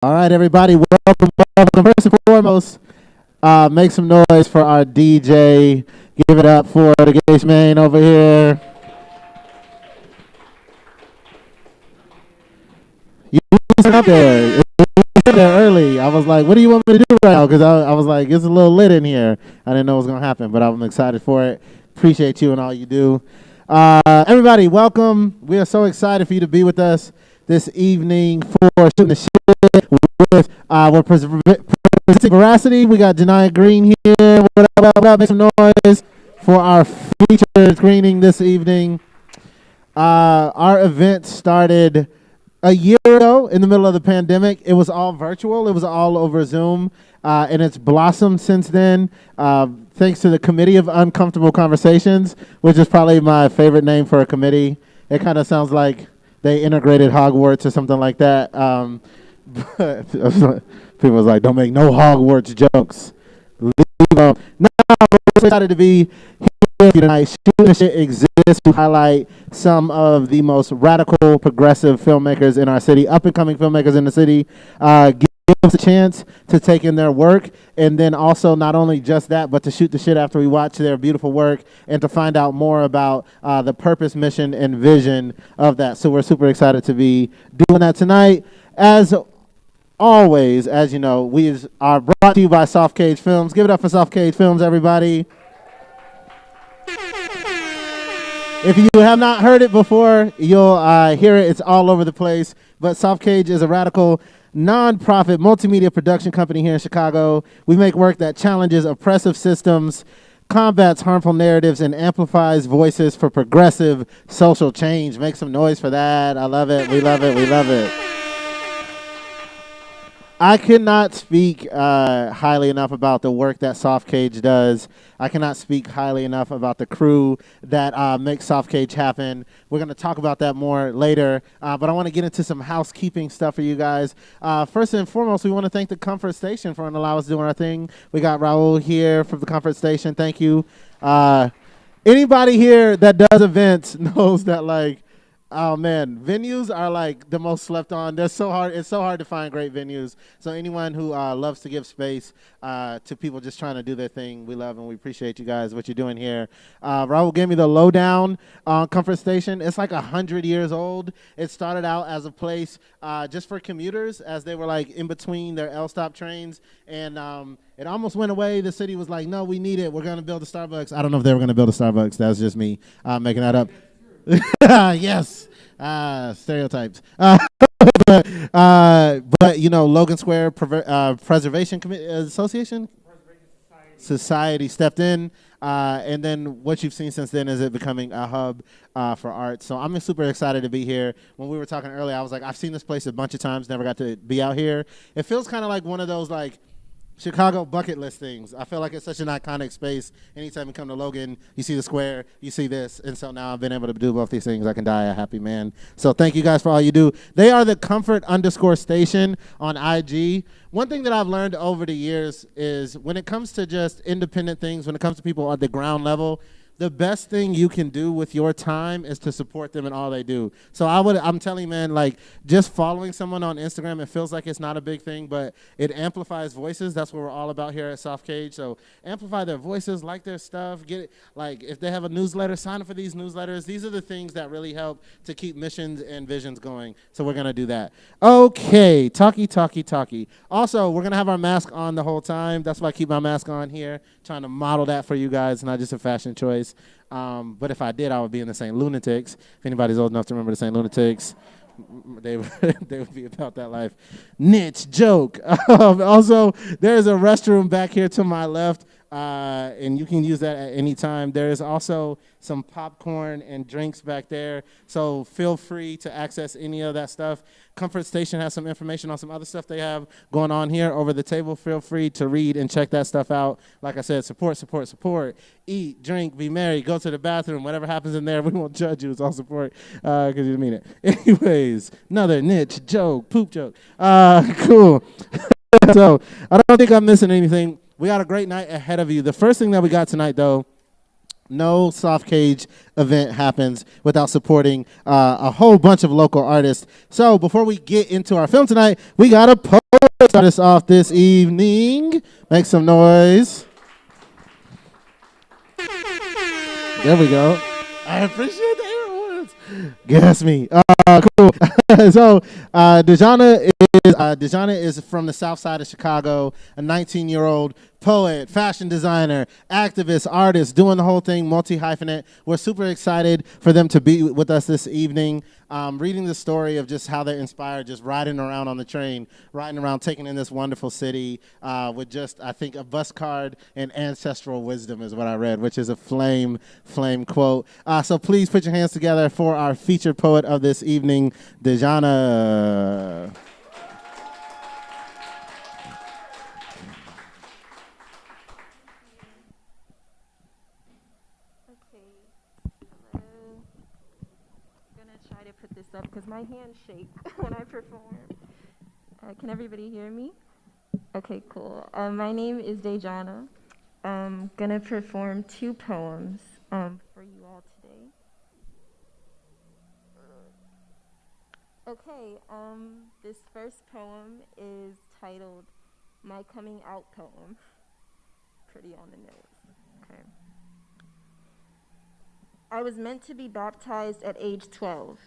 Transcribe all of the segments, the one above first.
All right, everybody, welcome. First and foremost, make some noise for our DJ. Give it up for the Geisha Mane over here. You was up there. You was there early. I was like, what do you want me to do right now? Because I was like, it's a little lit in here. I didn't know what was going to happen, but I'm excited for it. Appreciate you and all you do. Everybody, welcome. We are so excited for you to be with us this evening for Shootin the Sh. We're presenting Veracity. We got Janaya Greene here. What up? Make some noise for our featured screening this evening. Our event started a year ago in the middle of the pandemic. It was all virtual. It was all over Zoom, and it's blossomed since then. Thanks to the Committee of Uncomfortable Conversations, which is probably my favorite name for a committee. It kind of sounds like they integrated Hogwarts or something like that. But people was like, don't make no Hogwarts jokes. Leave them. No, we're excited to be here tonight. Shootin the Sh exists to highlight some of the most radical, progressive filmmakers in our city, up-and-coming filmmakers in the city. Give us a chance to take in their work, and then also not only just that, but to shoot the shit after we watch their beautiful work and to find out more about the purpose, mission, and vision of that. So we're super excited to be doing that tonight. As always, as you know, we are brought to you by Soft Cage Films. Give it up for Soft Cage Films, everybody. If you have not heard it before, you'll hear it. It's all over the place. But Soft Cage is a radical, non-profit multimedia production company here in Chicago. We make work that challenges oppressive systems, combats harmful narratives, and amplifies voices for progressive social change. Make some noise for that. I love it. We love it. We love it. I cannot speak highly enough about the work that Soft Cage does. I cannot speak highly enough about the crew that makes Soft Cage happen. We're going to talk about that more later, but I want to get into some housekeeping stuff for you guys. First and foremost, we want to thank the Comfort Station for allowing us doing our thing. We got Raul here from the Comfort Station. Thank you. Anybody here that does events knows that, like, oh man, venues are like the most slept on. They're so hard. It's so hard to find great venues. So anyone who loves to give space to people just trying to do their thing, we love and we appreciate you guys, what you're doing here. Raul gave me the lowdown on Comfort Station. It's like 100 years old. It started out as a place just for commuters as they were like in between their L-stop trains. And it almost went away. The city was like, no, we need it. We're going to build a Starbucks. I don't know if they were going to build a Starbucks. That was just me making that up. Yes, stereotypes. But you know, Logan Square Preservation Association Society stepped in, and then what you've seen since then is it becoming a hub for art. So I'm super excited to be here. When we were talking earlier, I was like, I've seen this place a bunch of times, never got to be out here. It feels kind of like one of those like Chicago bucket list things. I feel like it's such an iconic space. Anytime you come to Logan, you see the square, you see this, and so now I've been able to do both these things. I can die a happy man. So thank you guys for all you do. They are the Comfort_Station on IG. One thing that I've learned over the years is when it comes to just independent things, when it comes to people at the ground level, the best thing you can do with your time is to support them in all they do. So I'm telling you, man, like just following someone on Instagram, it feels like it's not a big thing, but it amplifies voices. That's what we're all about here at Soft Cage. So amplify their voices, like their stuff, get it. Like if they have a newsletter, sign up for these newsletters. These are the things that really help to keep missions and visions going. So we're gonna do that. Okay, talkie. Also, we're gonna have our mask on the whole time. That's why I keep my mask on here, trying to model that for you guys, not just a fashion choice. But if I did, I would be in the St. Lunatics. If anybody's old enough to remember the St. Lunatics, they would be about that life. Niche joke. Also, there's a restroom back here to my left, and you can use that at any time. There is also some popcorn and drinks back there, so feel free to access any of that stuff. Comfort Station has some information on some other stuff they have going on here over the table. Feel free to read and check that stuff out. Like I said, support. Eat, drink, be merry, go to the bathroom. Whatever happens in there, we won't judge you. It's all support because you didn't mean it. Anyways, another niche joke, poop joke. Cool. So I don't think I'm missing anything. We got a great night ahead of you. The first thing that we got tonight, though, No soft cage event happens without supporting a whole bunch of local artists. So before we get into our film tonight, we got a poet to start us off this evening. Make some noise. There we go. I appreciate the air horns. Guess me. Cool. So Dejana is from the south side of Chicago, a 19-year-old poet, fashion designer, activist, artist, doing the whole thing, multi-hyphenate. We're super excited for them to be with us this evening, reading the story of just how they're inspired, just riding around on the train, riding around, taking in this wonderful city with just, I think, a bus card and ancestral wisdom is what I read, which is a flame quote. So please put your hands together for our featured poet of this evening, Dejana. Try to put this up because my hands shake when I perform. Can everybody hear me? Okay, cool. My name is Dejana. I'm gonna perform 2 poems for you all today. Okay, this first poem is titled My Coming Out Poem. Pretty on the nose. Okay. I was meant to be baptized at age 12.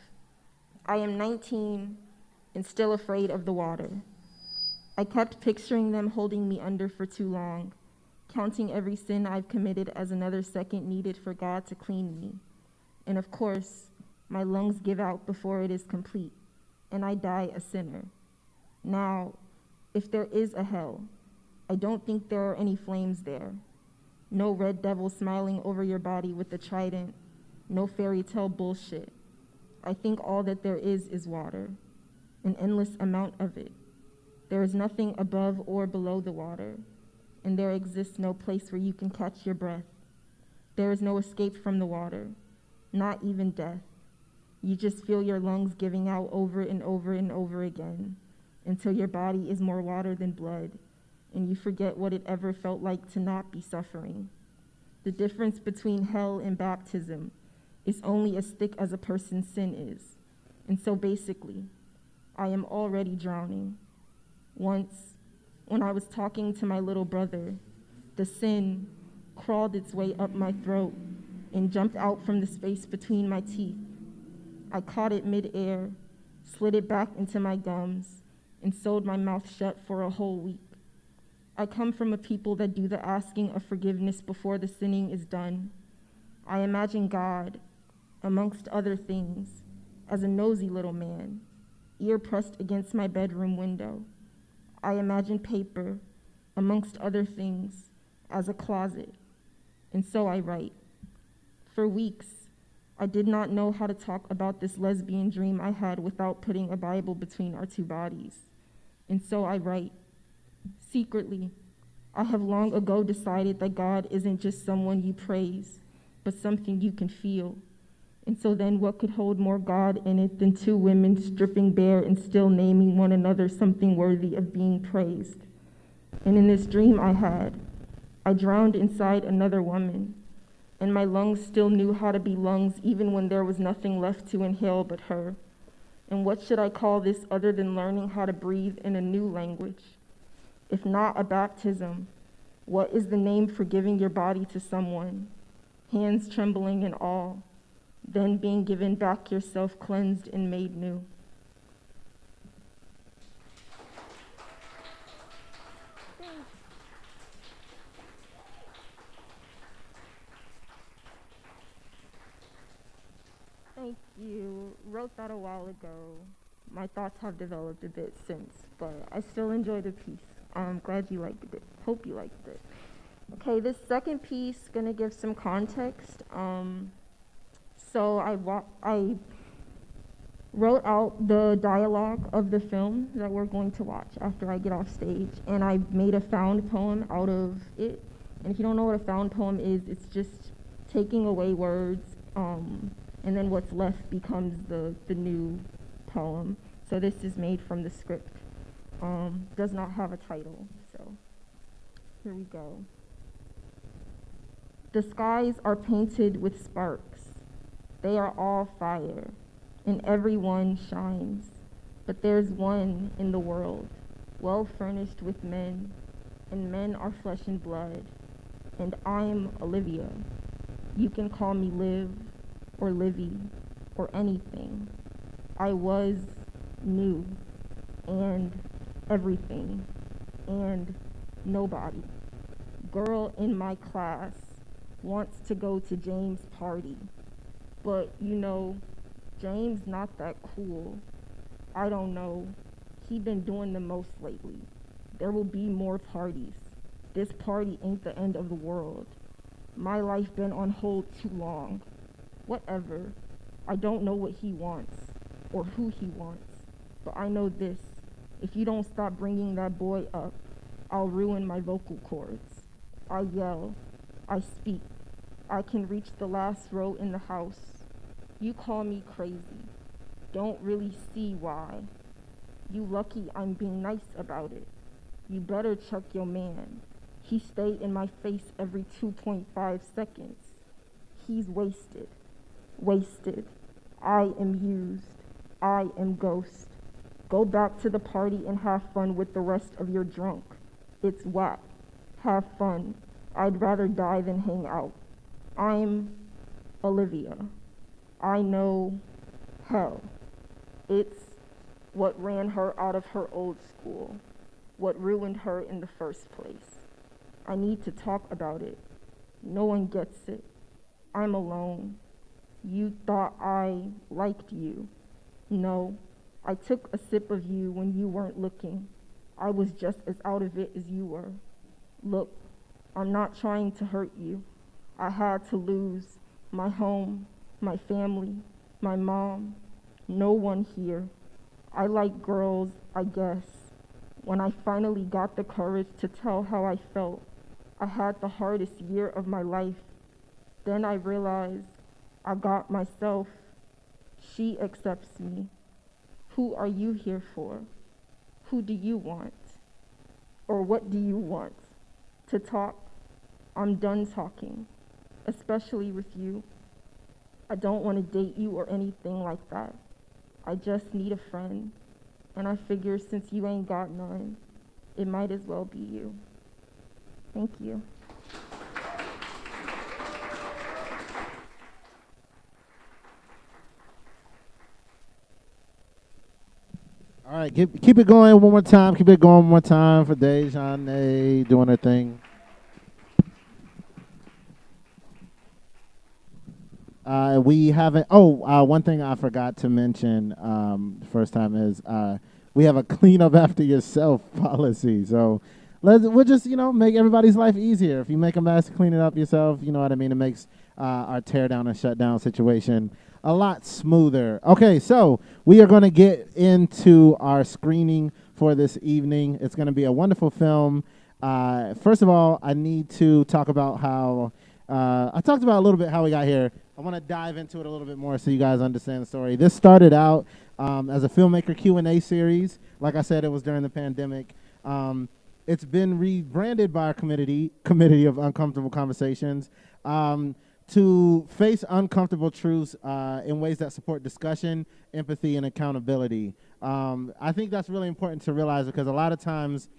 I am 19 and still afraid of the water. I kept picturing them holding me under for too long, counting every sin I've committed as another second needed for God to clean me. And of course, my lungs give out before it is complete, and I die a sinner. Now, if there is a hell, I don't think there are any flames there. No red devil smiling over your body with a trident. No fairy tale bullshit. I think all that there is water, an endless amount of it. There is nothing above or below the water, and there exists no place where you can catch your breath. There is no escape from the water, not even death. You just feel your lungs giving out over and over and over again, until your body is more water than blood, and you forget what it ever felt like to not be suffering. The difference between hell and baptism is only as thick as a person's sin is. And so basically, I am already drowning. Once, when I was talking to my little brother, the sin crawled its way up my throat and jumped out from the space between my teeth. I caught it mid-air, slid it back into my gums, and sewed my mouth shut for a whole week. I come from a people that do the asking of forgiveness before the sinning is done. I imagine God, amongst other things, as a nosy little man, ear pressed against my bedroom window. I imagine paper, amongst other things, as a closet. And so I write. For weeks, I did not know how to talk about this lesbian dream I had without putting a Bible between our 2 bodies. And so I write. Secretly, I have long ago decided that God isn't just someone you praise, but something you can feel. And so then what could hold more God in it than 2 women stripping bare and still naming one another something worthy of being praised? And in this dream I had, I drowned inside another woman, and my lungs still knew how to be lungs even when there was nothing left to inhale but her. And what should I call this other than learning how to breathe in a new language? If not a baptism, what is the name for giving your body to someone, hands trembling and all, then being given back yourself cleansed and made new? Thank you. Wrote that a while ago. My thoughts have developed a bit since, but I still enjoy the piece. I'm glad you liked it. Hope you liked it. Okay, this second piece, gonna give some context. So I wrote out the dialogue of the film that we're going to watch after I get off stage, and I made a found poem out of it. And if you don't know what a found poem is, it's just taking away words, and then what's left becomes the new poem. So this is made from the script. Does not have a title, so here we go. The skies are painted with sparks. They are all fire, and everyone shines. But there's one in the world, well furnished with men, and men are flesh and blood. And I'm Olivia. You can call me Liv, or Livy, or anything. I was new, and everything, and nobody. Girl in my class wants to go to James' party, but you know, James not that cool. I don't know. He been doing the most lately. There will be more parties. This party ain't the end of the world. My life been on hold too long. Whatever. I don't know what he wants or who he wants, but I know this. If you don't stop bringing that boy up, I'll ruin my vocal cords. I yell. I speak. I can reach the last row in the house. You call me crazy. Don't really see why. You lucky I'm being nice about it. You better check your man. He stay in my face every 2.5 seconds. He's wasted. Wasted. I am used. I am ghost. Go back to the party and have fun with the rest of your drunk. It's whack. Have fun. I'd rather die than hang out. I'm Olivia. I know hell. It's what ran her out of her old school, what ruined her in the first place. I need to talk about it. No one gets it. I'm alone. You thought I liked you. No, I took a sip of you when you weren't looking. I was just as out of it as you were. Look, I'm not trying to hurt you. I had to lose my home, my family, my mom, no one here. I like girls, I guess. When I finally got the courage to tell how I felt, I had the hardest year of my life. Then I realized I got myself. She accepts me. Who are you here for? Who do you want? Or what do you want? To talk? I'm done talking, especially with you. I don't want to date you or anything like that. I just need a friend, and I figure since you ain't got none, it might as well be you. Thank you. All right, keep it going one more time. Keep it going one more time for Geisha Mane doing her thing. We haven't. Oh, one thing I forgot to mention the first time is we have a clean up after yourself policy. So we'll just make everybody's life easier. If you make a mess, clean it up yourself. You know what I mean? It makes our tear down and shut down situation a lot smoother. Okay, so we are going to get into our screening for this evening. It's going to be a wonderful film. First of all, I need to talk about how I talked about a little bit how we got here. I want to dive into it a little bit more so you guys understand the story. This started out as a filmmaker Q&A series. Like I said, it was during the pandemic. It's been rebranded by our Committee of Uncomfortable Conversations to face uncomfortable truths in ways that support discussion, empathy, and accountability. I think that's really important to realize because a lot of times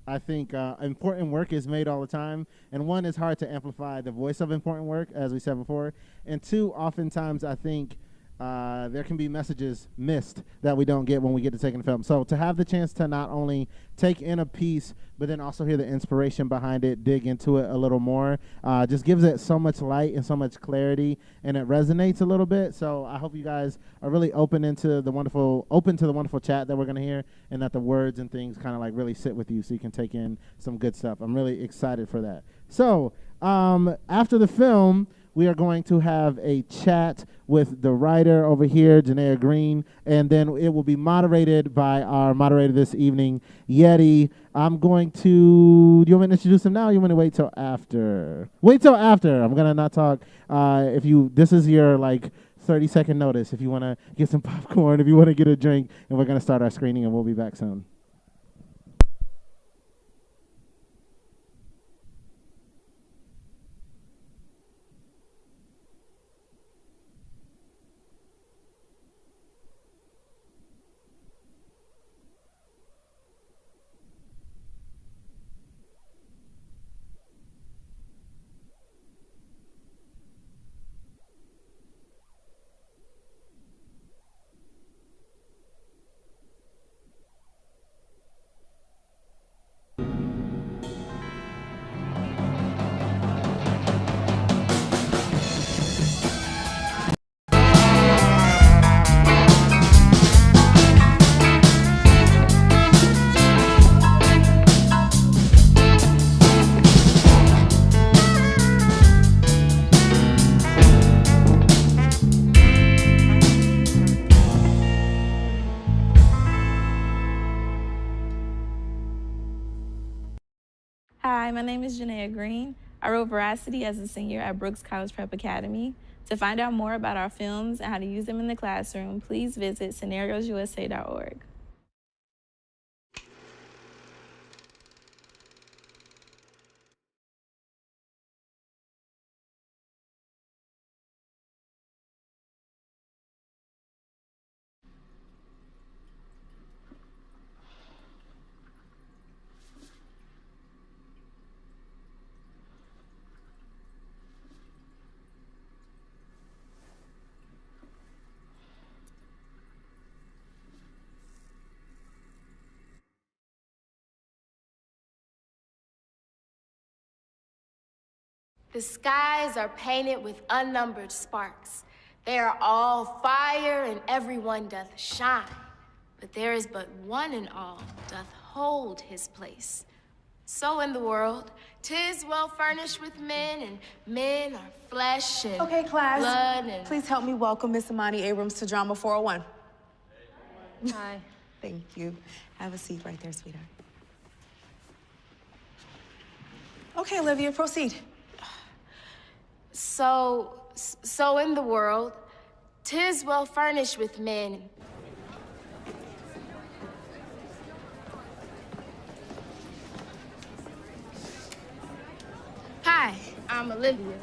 I think important work is made all the time, and one, it's hard to amplify the voice of important work, as we said before, and two, oftentimes I think there can be messages missed that we don't get when we get to taking the film. So to have the chance to not only take in a piece, but then also hear the inspiration behind it, dig into it a little more, just gives it so much light and so much clarity, and it resonates a little bit. So I hope you guys are really open to the wonderful chat that we're gonna hear, and that the words and things kind of like really sit with you, so you can take in some good stuff. I'm really excited for that. So after the film, we are going to have a chat with the writer over here, Janaya Greene, and then it will be moderated by our moderator this evening, Yettiii. I'm going to, do you want me to introduce him now, or you want to wait till after? Wait till after. I'm going to not talk. This is your 30-second notice if you want to get some popcorn, if you want to get a drink, and we're going to start our screening, and we'll be back soon. Hi, my name is Janaya Greene. I wrote Veracity as a senior at Brooks College Prep Academy. To find out more about our films and how to use them in the classroom, please visit scenariosusa.org. The skies are painted with unnumbered sparks. They are all fire, and everyone doth shine. But there is but one in all doth hold his place. So in the world, 'tis well furnished with men, and men are flesh and Okay, class. blood and... Please help me welcome Miss Imani Abrams to Drama 401. Hi. Thank you. Have a seat right there, sweetheart. Okay, Olivia, proceed. So in the world, 'tis well furnished with men. Hi, I'm Olivia.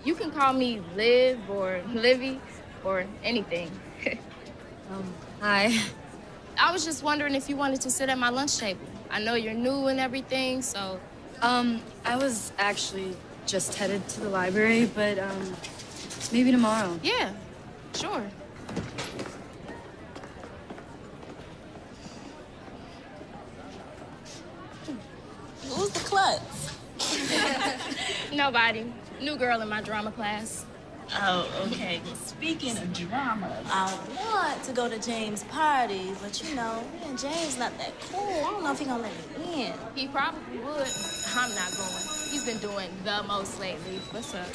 You can call me Liv or Livy or anything. Hi. I was just wondering if you wanted to sit at my lunch table. I know you're new and everything, so... I was actually just headed to the library, but, maybe tomorrow. Yeah, sure. Who's the klutz? Nobody. New girl in my drama class. Oh, okay. Well, speaking of drama, I want to go to James' party, but you know, me and James not that cool. I don't know if he gonna let me in. He probably would. I'm not going. He's been doing the most lately. What's up?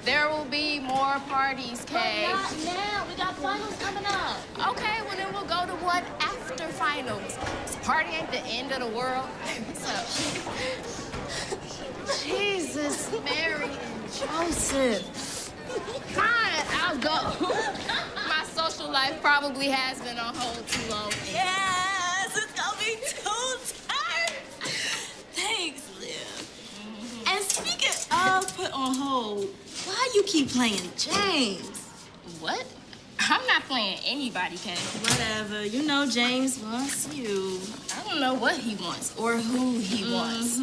There will be more parties, Kay. But not now. We got finals coming up. Okay, well then we'll go to one after finals. This party ain't the end of the world. What's up? Jesus, Mary, and Joseph. Fine, I'll go. My social life probably has been on hold too long. Yes, it's gonna be too tight. Thanks, Liv. And speaking of put on hold, why you keep playing James? What? I'm not playing anybody, Kay. Whatever. You know James wants you. I don't know what he wants or who he wants.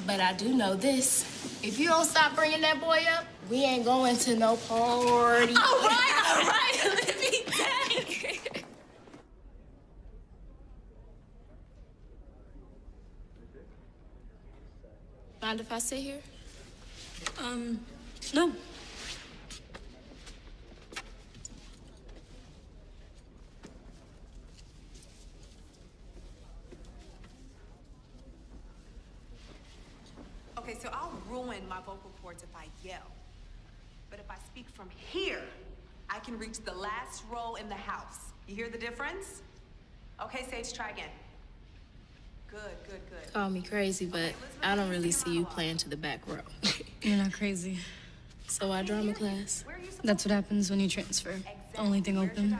But I do know this. If you don't stop bringing that boy up, we ain't going to no party. All right, let me dang. Mind if I sit here? No. Okay, so I'll ruin my vocal cords if I yell. But if I speak from here, I can reach the last row in the house. You hear the difference? Okay, Sage, try again. Good, good, good. Call me crazy, but I don't really see you playing to the back row. You're not crazy. So our drama class? That's what happens when you transfer. Only thing open.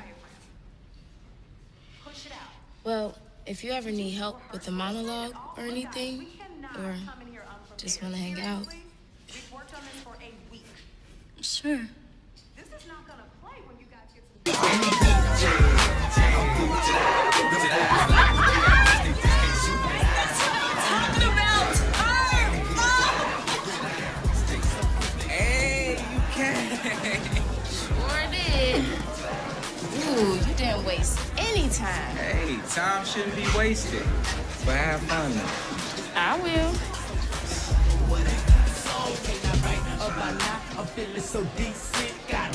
Push it out. Well, if you ever need help with a monologue or anything, or just want to hang out. We've worked on this for a week. Sure. This is not gonna play when you guys get to the Hey, you can. Sure did. Ooh, you didn't waste any time. Hey, time shouldn't be wasted. But have fun though. I will. I'm feeling so decent, got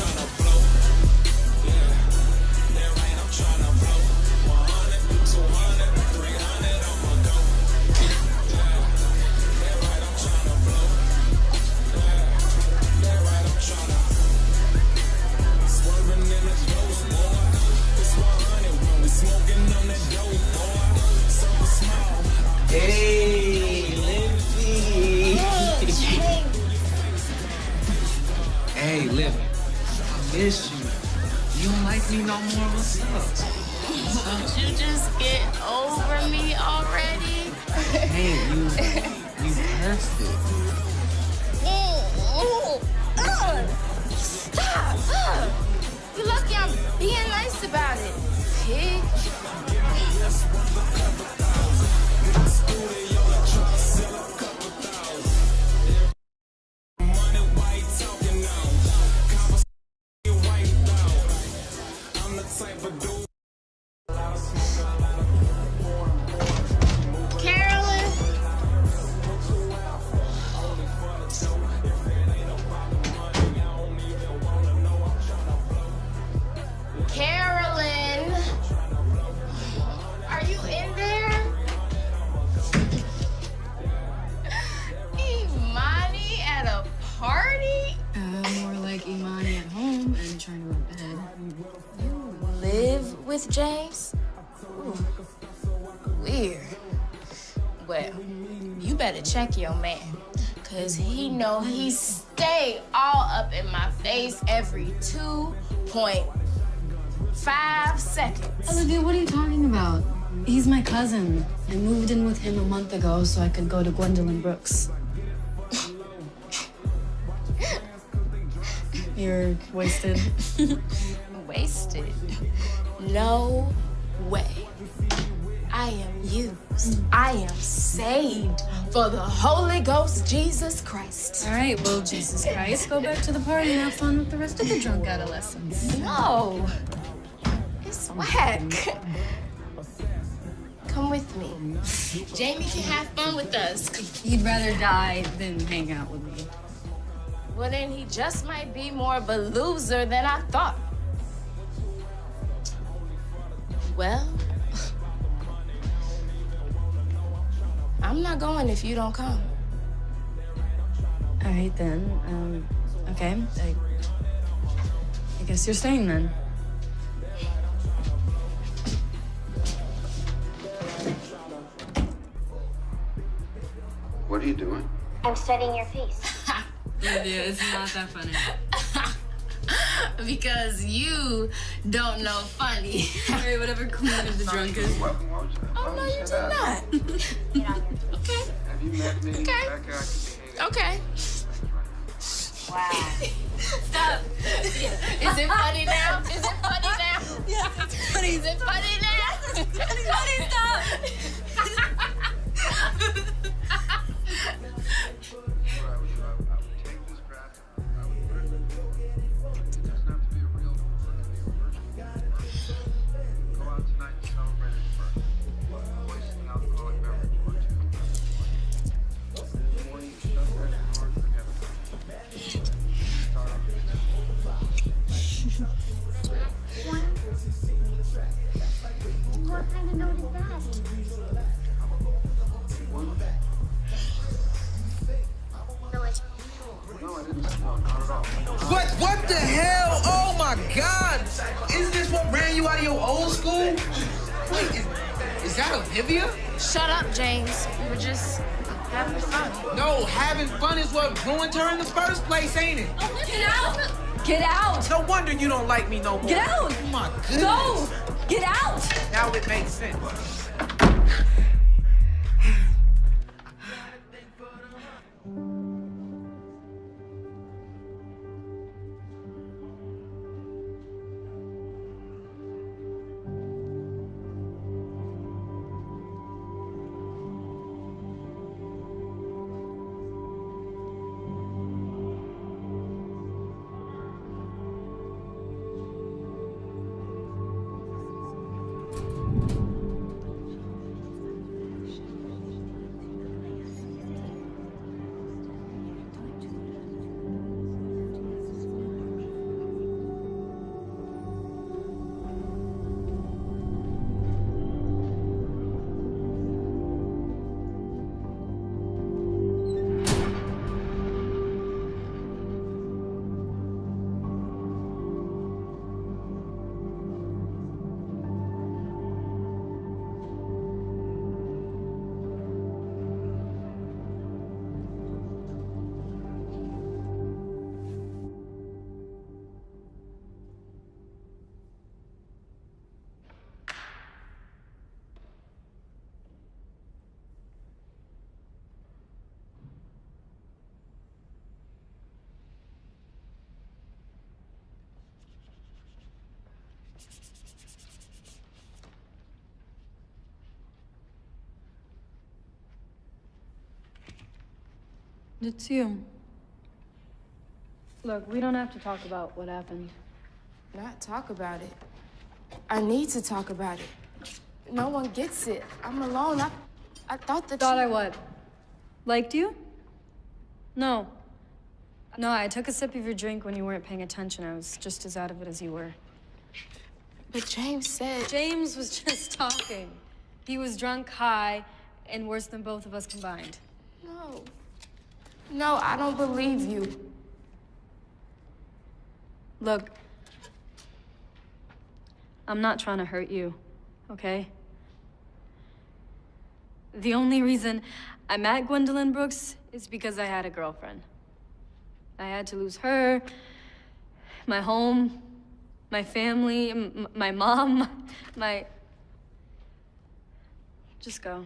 Hey, Lindsay. me no more. What's up? Don't you just get over me already? Hey, you perfect. Stop! You're lucky I'm being nice about it, pig. Carolyn? Carolyn? Are you in there? Imani at a party? More like Imani at home and trying to go to bed. You live with James? Ooh, weird. Well, you better check your man, cause he know he stay all up in my face every 2.5 seconds. Olivia, what are you talking about? He's my cousin. I moved in with him a month ago so I could go to Gwendolyn Brooks. You're wasted. Wasted? No way. I am used. I am saved for the Holy Ghost Jesus Christ. All right, well, Jesus Christ, go back to the party and have fun with the rest of the drunk adolescents. No, it's whack. Come with me. Jamie can have fun with us. He'd rather die than hang out with me. Well, then he just might be more of a loser than I thought. Well, I'm not going if you don't come. All right, then. Okay. I guess you're staying then. What are you doing? I'm studying your face. Olivia, it's not that funny. Because you don't know funny. All right, whatever queen of the drunk is. Oh, no, you do not. Okay. Have you met me? Okay. Okay. Wow. Stop. Is it funny now? Is it funny now? Yeah, it's funny. Is it funny now? It's funny, stop. What kind of note is that? What the hell? Oh my God! Isn't this what ran you out of your old school? Wait, is that Olivia? Shut up, James. We were just having fun. No, having fun is what ruined her in the first place, ain't it? Oh, get out! Get out! No wonder you don't like me no more. Get out! Oh my goodness. Go! Get out! Now it makes sense. It's you. Look, we don't have to talk about what happened. Not talk about it. I need to talk about it. No one gets it. I'm alone. I thought that Thought I what? Liked you? No. No, I took a sip of your drink when you weren't paying attention. I was just as out of it as you were. But James said... James was just talking. He was drunk, high, and worse than both of us combined. No. No, I don't believe you. Look, I'm not trying to hurt you, okay? The only reason I'm at Gwendolyn Brooks is because I had a girlfriend. I had to lose her, my home, my family, my mom, my... Just go.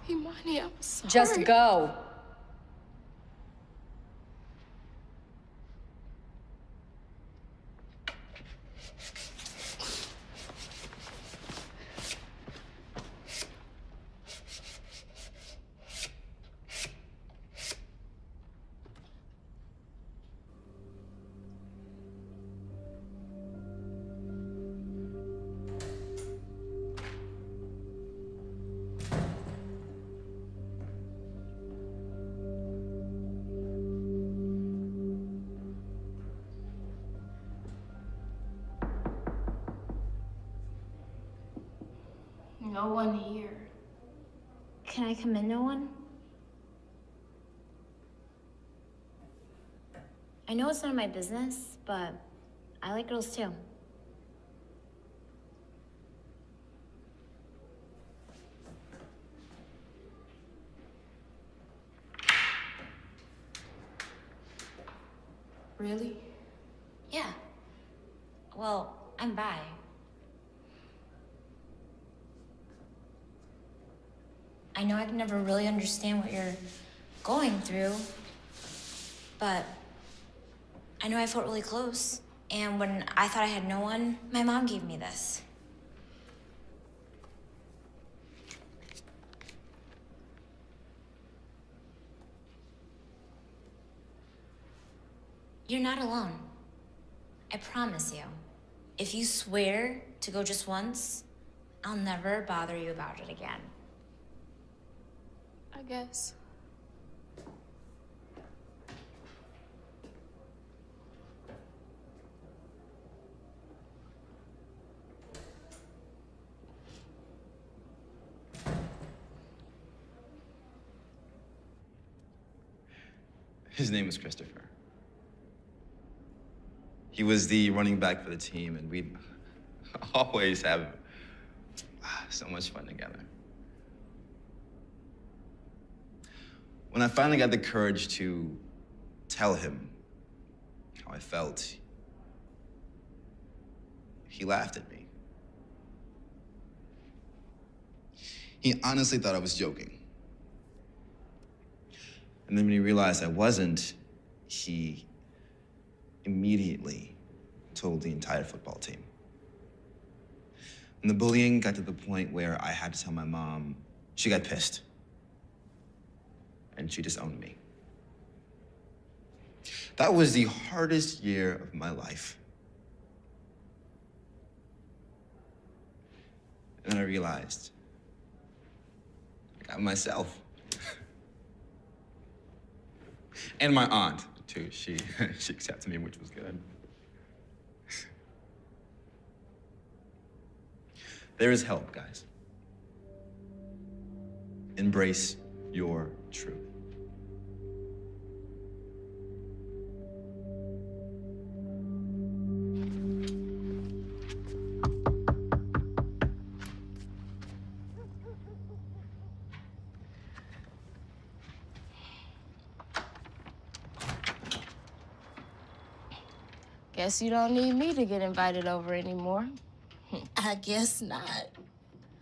Imani, I'm sorry. Just go. No one here. Can I come in, no one? I know it's none of my business, but I like girls too. Really? Yeah. Well, I'm bi. I know I can never really understand what you're going through, but I know I felt really close. And when I thought I had no one, my mom gave me this. You're not alone. I promise you. If you swear to go just once, I'll never bother you about it again. I guess. His name was Christopher. He was the running back for the team, and we'd always have so much fun together. When I finally got the courage to tell him how I felt, he laughed at me. He honestly thought I was joking. And then when he realized I wasn't, he immediately told the entire football team. And the bullying got to the point where I had to tell my mom. She got pissed. And she disowned me. That was the hardest year of my life. And then I realized I got myself. And my aunt, too. She accepted me, which was good. There is help, guys. Embrace your truth. Guess you don't need me to get invited over anymore. I guess not.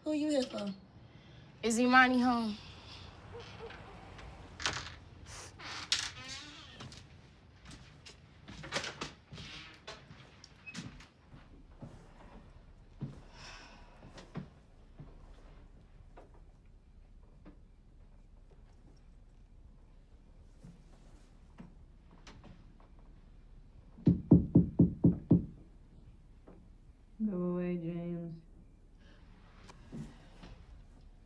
Who you here for? Is Imani home?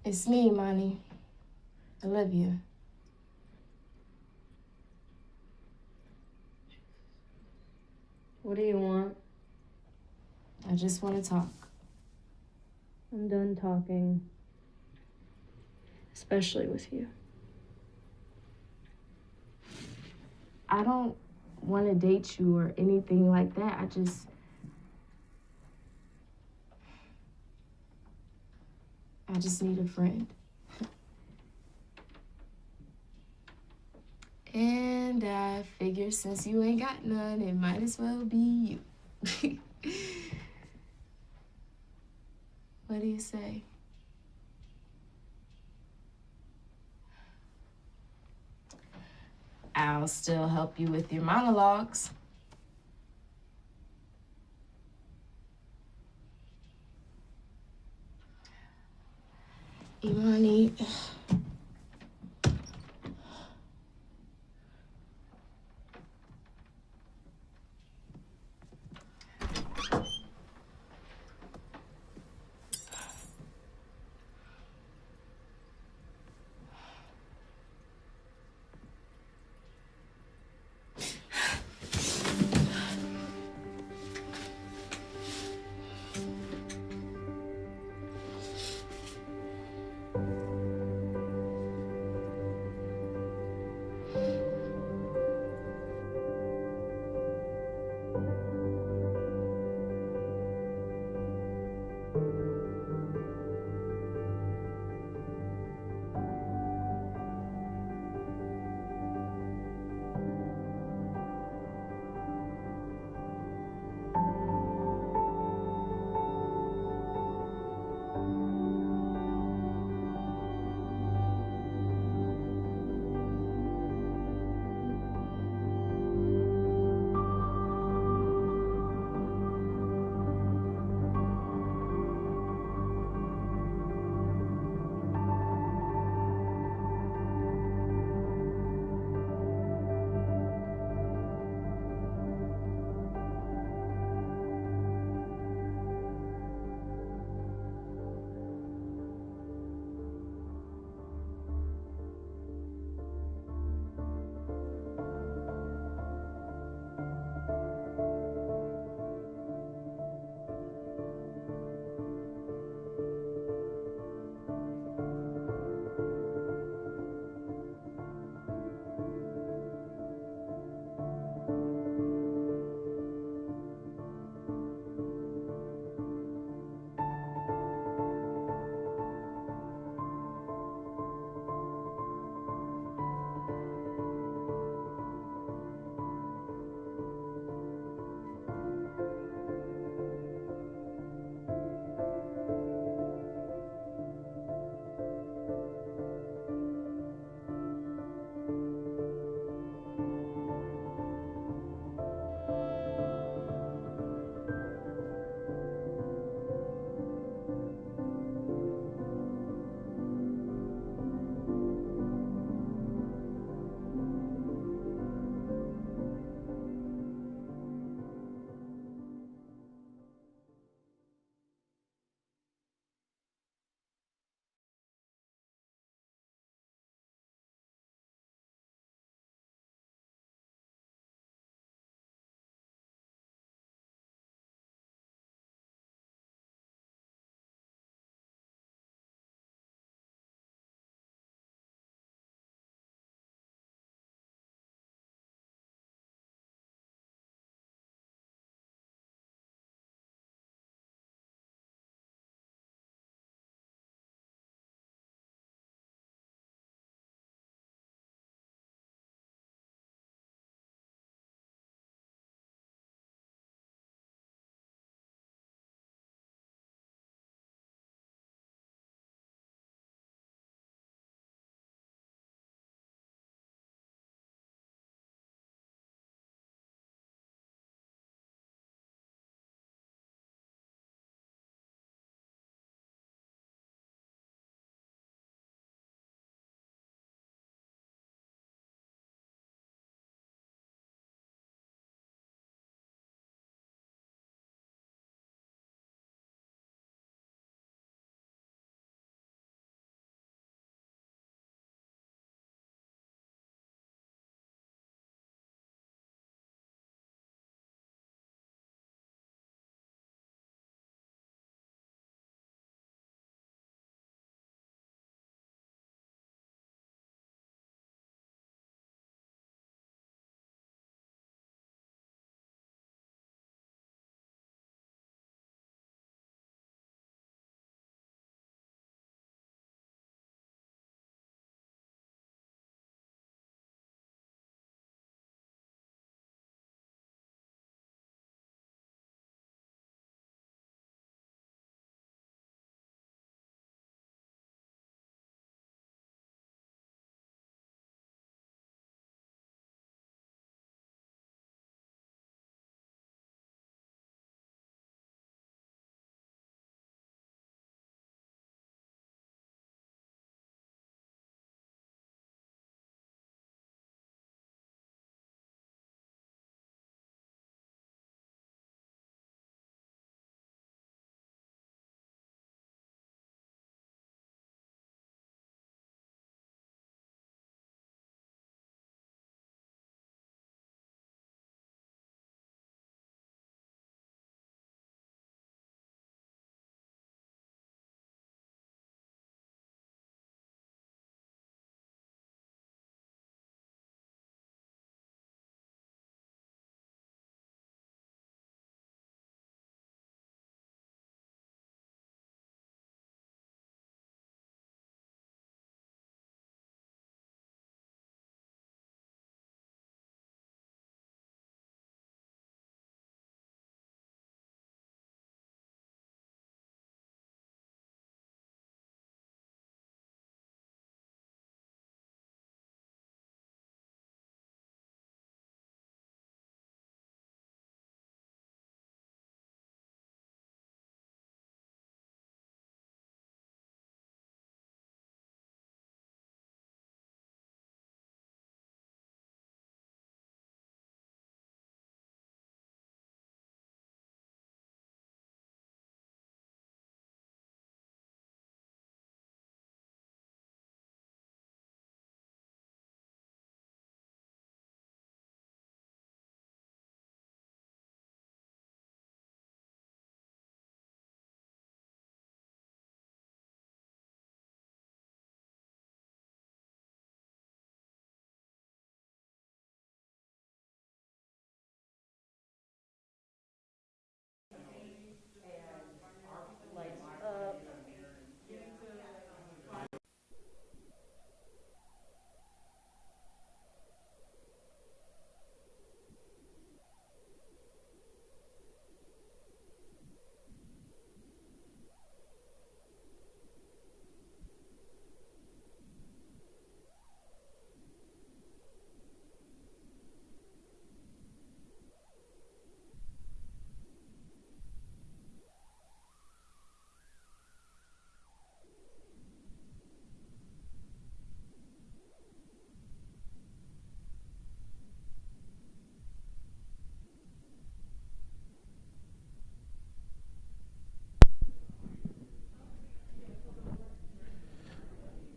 It's me, Mane. Olivia. What do you want? I just want to talk. I'm done talking. Especially with you. I don't want to date you or anything like that. I just need a friend. And I figure since you ain't got none, it might as well be you. What do you say? I'll still help you with your monologues. Imani.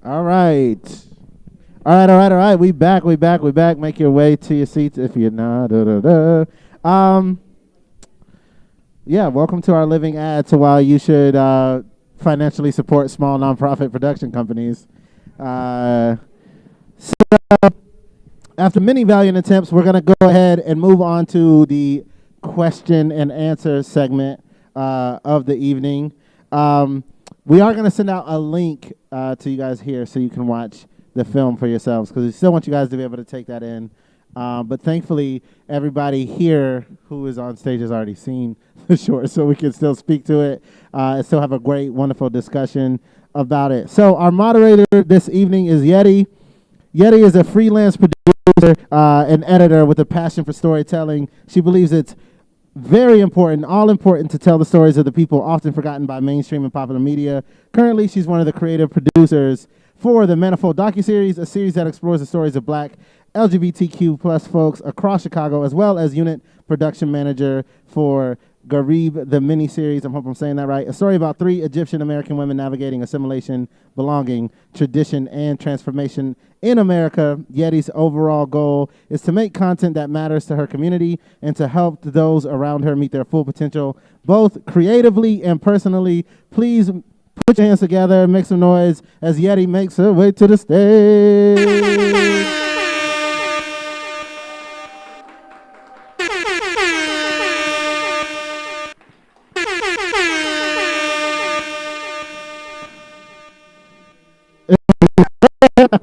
All right. All right. We back. Make your way to your seats if you're not. Yeah, welcome to our living ad to why you should financially support small nonprofit production companies. So after many valiant attempts, we're going to go ahead and move on to the question and answer segment of the evening. We are going to send out a link to you guys here so you can watch the film for yourselves, because we still want you guys to be able to take that in. But thankfully, everybody here who is on stage has already seen the short, so we can still speak to it and still have a great, wonderful discussion about it. So our moderator this evening is Yettiii. Yettiii is a freelance producer and editor with a passion for storytelling. She believes it's very important, all important, to tell the stories of the people often forgotten by mainstream and popular media. Currently, she's one of the creative producers for the Manifold docuseries, a series that explores the stories of Black LGBTQ plus folks across Chicago, as well as unit production manager for Garib, the miniseries. I hope I'm saying that right. A story about 3 Egyptian American women navigating assimilation, belonging, tradition, and transformation in America. Yettii's overall goal is to make content that matters to her community and to help those around her meet their full potential, both creatively and personally. Please put your hands together, make some noise as Yettiii makes her way to the stage.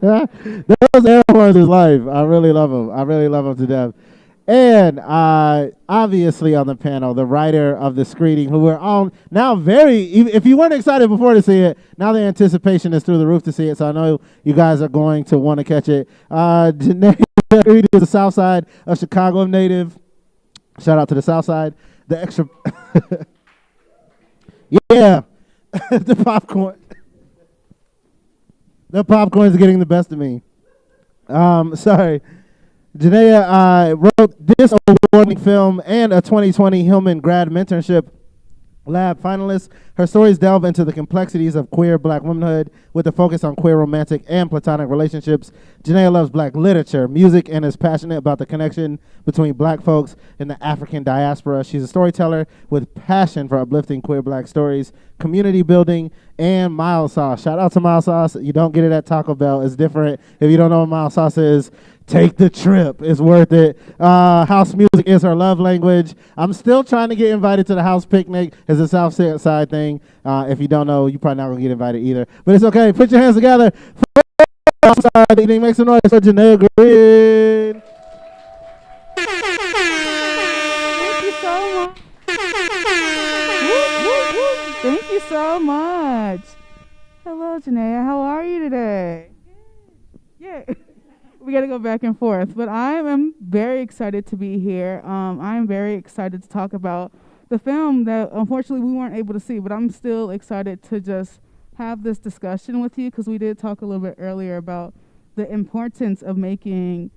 Those air horns is life. I really love them. I really love them to death. And obviously on the panel, the writer of the screening, who we're all now if you weren't excited before to see it, now the anticipation is through the roof to see it. So I know you guys are going to want to catch it. Janaya Greene is the South Side of Chicago native. Shout out to the South Side. The extra, yeah, the popcorn. The popcorn's getting the best of me. Sorry. Janaya wrote this award-winning film and a 2020 Hillman grad mentorship lab finalist. Her stories delve into the complexities of queer Black womanhood with a focus on queer romantic and platonic relationships. Janaya loves Black literature, music, and is passionate about the connection between Black folks and the African diaspora. She's a storyteller with passion for uplifting queer Black stories, community building, and mild sauce. Shout out to mild sauce. You don't get it at Taco Bell. It's different. If you don't know what mild sauce is, take the trip. It's worth it. House music is her love language. I'm still trying to get invited to the house picnic. It's a South Side thing. If you don't know, you're probably not going to get invited either. But it's okay. Put your hands together. The evening, make some noise for Janaya Greene. Thank you so much. Thank you so much. Hello, Janaya. How are you today? Yeah. We got to go back and forth. But I am very excited to be here. I'm very excited to talk about the film that unfortunately we weren't able to see, but I'm still excited to just have this discussion with you, because we did talk a little bit earlier about the importance of making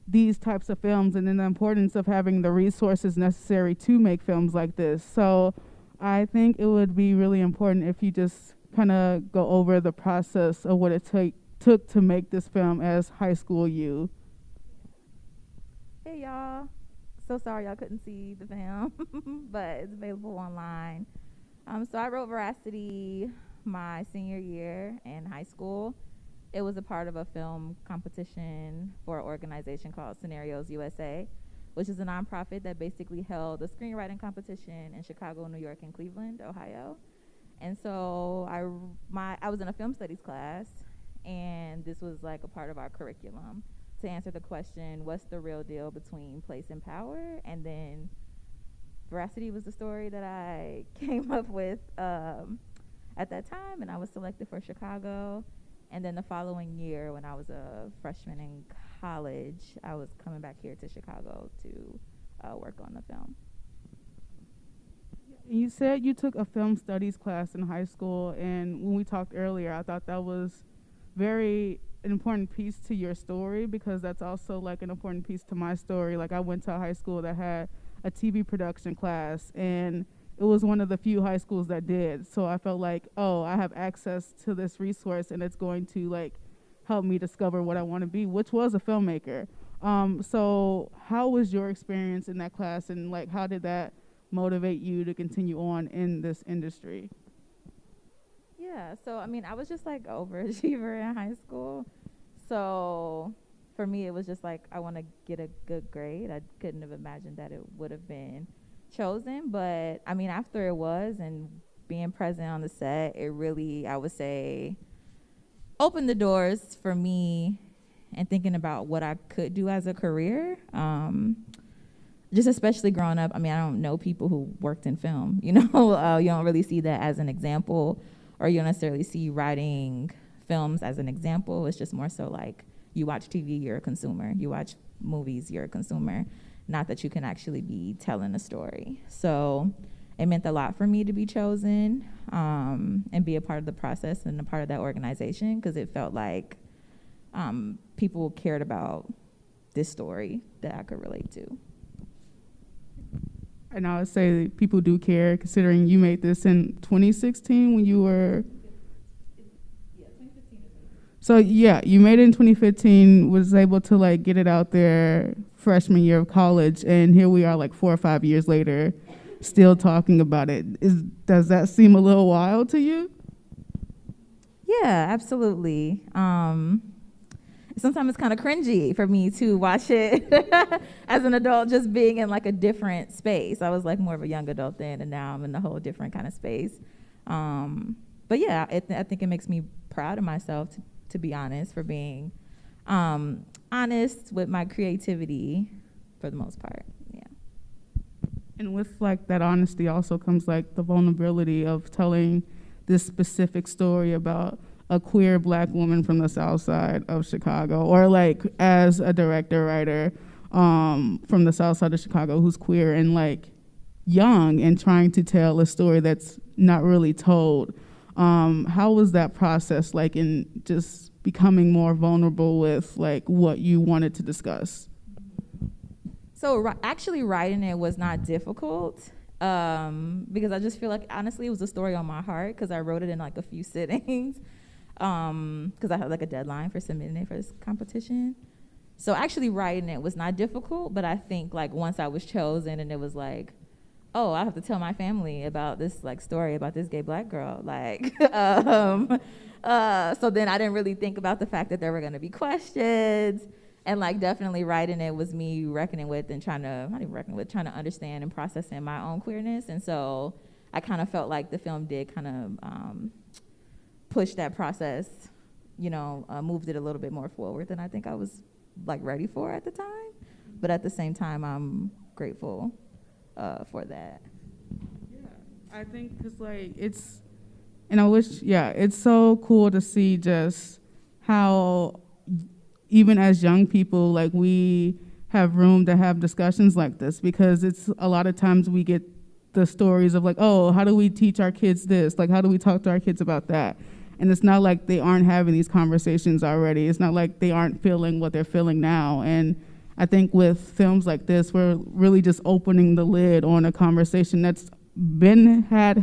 these types of films and then the importance of having the resources necessary to make films like this. So I think it would be really important if you just kind of go over the process of what it took to make this film as high school you. Hey y'all, so sorry y'all couldn't see the film, but it's available online. So I wrote Veracity my senior year in high school. It was a part of a film competition for an organization called Scenarios USA, which is a nonprofit that basically held a screenwriting competition in Chicago, New York, and Cleveland, Ohio. And so I was in a film studies class, and this was like a part of our curriculum to answer the question, what's the real deal between place and power? And then Veracity was the story that I came up with at that time, and I was selected for Chicago. And then the following year, when I was a freshman in college, I was coming back here to Chicago to work on the film. You said you took a film studies class in high school, and when we talked earlier, I thought that was very an important piece to your story, because that's also like an important piece to my story. Like, I went to a high school that had a TV production class, and it was one of the few high schools that did. So I felt like, oh, I have access to this resource, and it's going to like help me discover what I want to be, which was a filmmaker. So how was your experience in that class, and like how did that motivate you to continue on in this industry? Yeah, so I mean, I was just like an overachiever in high school. So for me, it was just like, I want to get a good grade. I couldn't have imagined that it would have been chosen. But I mean, after it was, and being present on the set, it really, I would say, opened the doors for me and thinking about what I could do as a career. Just especially growing up, I mean, I don't know people who worked in film, you know? You don't really see that as an example, or you don't necessarily see writing films as an example. It's just more so like, you watch TV, you're a consumer. You watch movies, you're a consumer. Not that you can actually be telling a story. So it meant a lot for me to be chosen, and be a part of the process and a part of that organization, because it felt like people cared about this story that I could relate to. And I would say people do care, considering you made this in 2016 when you were... So yeah, you made it in 2015, was able to like get it out there freshman year of college, and here we are like 4 or 5 years later, still talking about it. Does that seem a little wild to you? Yeah, absolutely. Sometimes it's kind of cringy for me to watch it as an adult, just being in like a different space. I was like more of a young adult then, and now I'm in a whole different kind of space. But yeah, I think it makes me proud of myself, to be honest, for being honest with my creativity for the most part. Yeah. And with like that honesty also comes like the vulnerability of telling this specific story about a queer Black woman from the South Side of Chicago, or like as a director writer from the South Side of Chicago who's queer and like young and trying to tell a story that's not really told. How was that process like in just becoming more vulnerable with like what you wanted to discuss? So actually writing it was not difficult, because I just feel like honestly it was a story on my heart, because I wrote it in like a few sittings, because I had like a deadline for submitting it for this competition. So actually writing it was not difficult, but I think like once I was chosen and it was like, oh, I have to tell my family about this like story about this gay Black girl, like, so then I didn't really think about the fact that there were gonna be questions, and like definitely writing it was me reckoning with and trying to understand and processing my own queerness. And so I kind of felt like the film did kind of push that process, you know, moved it a little bit more forward than I think I was like ready for at the time. But at the same time, I'm grateful for that. Yeah, I think because like it's, and I wish, yeah, it's so cool to see just how even as young people, like we have room to have discussions like this, because it's a lot of times we get the stories of like, oh, how do we teach our kids this? Like, how do we talk to our kids about that? And it's not like they aren't having these conversations already. It's not like they aren't feeling what they're feeling now. And I think with films like this, we're really just opening the lid on a conversation that's have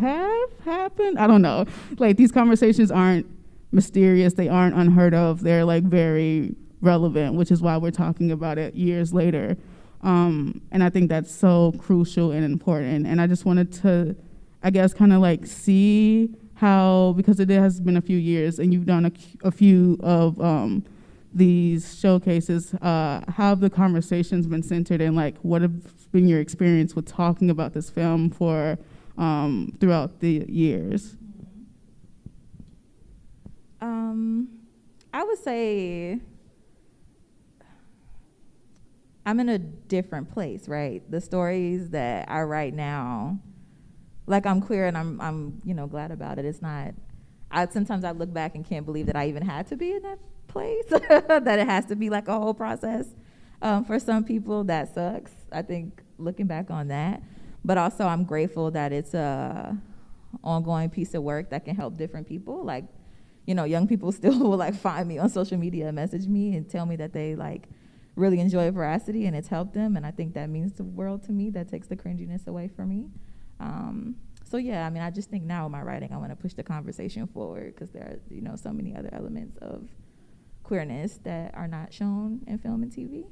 happened. I don't know. Like these conversations aren't mysterious. They aren't unheard of. They're like very relevant, which is why we're talking about it years later. And I think that's so crucial and important. And I just wanted to, I guess, kind of like see how, because it has been a few years and you've done a few of these showcases, how have the conversations been centered, and like what have been your experience with talking about this film for throughout the years? I would say I'm in a different place, right? The stories that I write now, like I'm queer and I'm you know, glad about it. It's not, sometimes I look back and can't believe that I even had to be in that place, that it has to be like a whole process. For some people that sucks, I think, looking back on that. But also I'm grateful that it's a ongoing piece of work that can help different people. Like, you know, young people still will like find me on social media, message me and tell me that they like really enjoy Veracity and it's helped them, and I think that means the world to me. That takes the cringiness away from me. So yeah, I mean, I just think now with my writing, I want to push the conversation forward because there are, so many other elements of queerness that are not shown in film and TV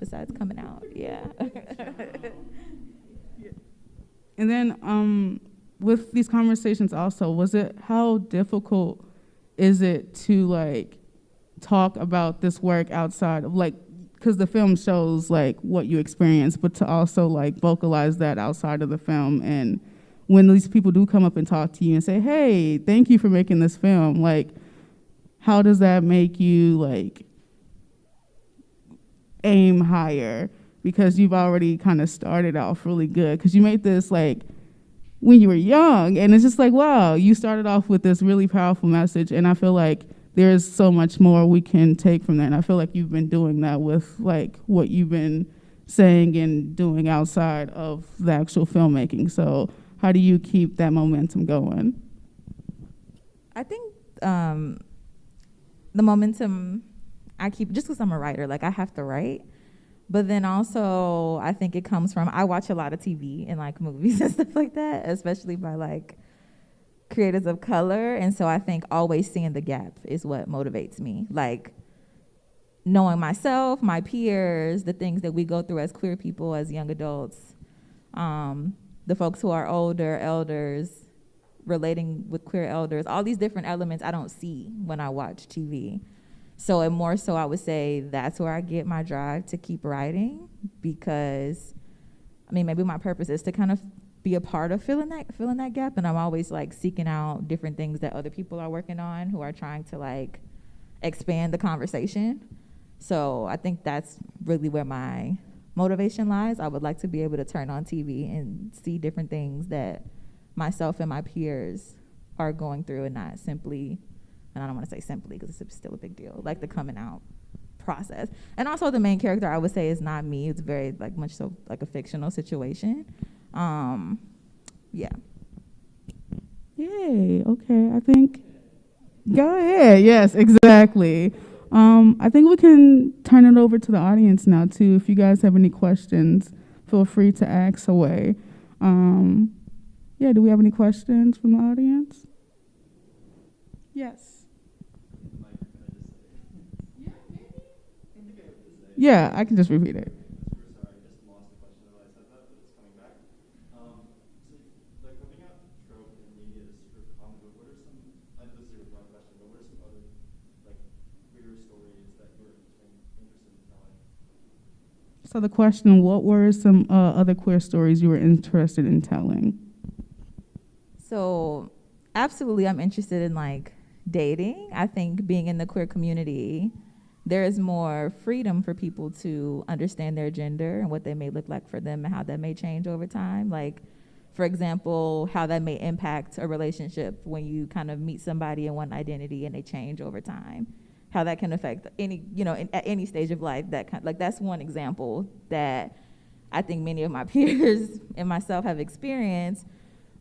besides coming out. Yeah. And then with these conversations also, how difficult is it to like talk about this work outside of like, because the film shows like what you experience, but to also like vocalize that outside of the film. And when these people do come up and talk to you and say, hey, thank you for making this film, like, how does that make you like aim higher? Because you've already kind of started off really good, because you made this like when you were young, and it's just like, wow, you started off with this really powerful message, and I feel like there's so much more we can take from that. And I feel like you've been doing that with like what you've been saying and doing outside of the actual filmmaking. So how do you keep that momentum going? I think the momentum I keep, just because I'm a writer, like I have to write. But then also I think it comes from, I watch a lot of TV and like movies and stuff like that, especially by like creators of color. And so I think always seeing the gap is what motivates me. Like knowing myself, my peers, the things that we go through as queer people, as young adults, the folks who are older, elders, relating with queer elders, all these different elements I don't see when I watch TV. So and more so I would say that's where I get my drive to keep writing, because I mean maybe my purpose is to kind of be a part of filling that gap, and I'm always like seeking out different things that other people are working on who are trying to like expand the conversation. So I think that's really where my motivation lies. I would like to be able to turn on TV and see different things that myself and my peers are going through, and not simply, and I don't want to say simply because it's still a big deal, like the coming out process. And also the main character I would say is not me. It's very like much so like a fictional situation. Yeah. Yay, okay, I think, go ahead, yes, exactly. I think we can turn it over to the audience now too. If you guys have any questions, feel free to ask away. Yeah, do we have any questions from the audience? Yes. Yeah, I can just repeat it. So the question, what were some other queer stories you were interested in telling? So absolutely, I'm interested in like dating. I think being in the queer community, there is more freedom for people to understand their gender and what they may look like for them and how that may change over time. Like, for example, how that may impact a relationship when you kind of meet somebody in one identity and they change over time. How that can affect any, at any stage of life. That's one example that I think many of my peers and myself have experienced.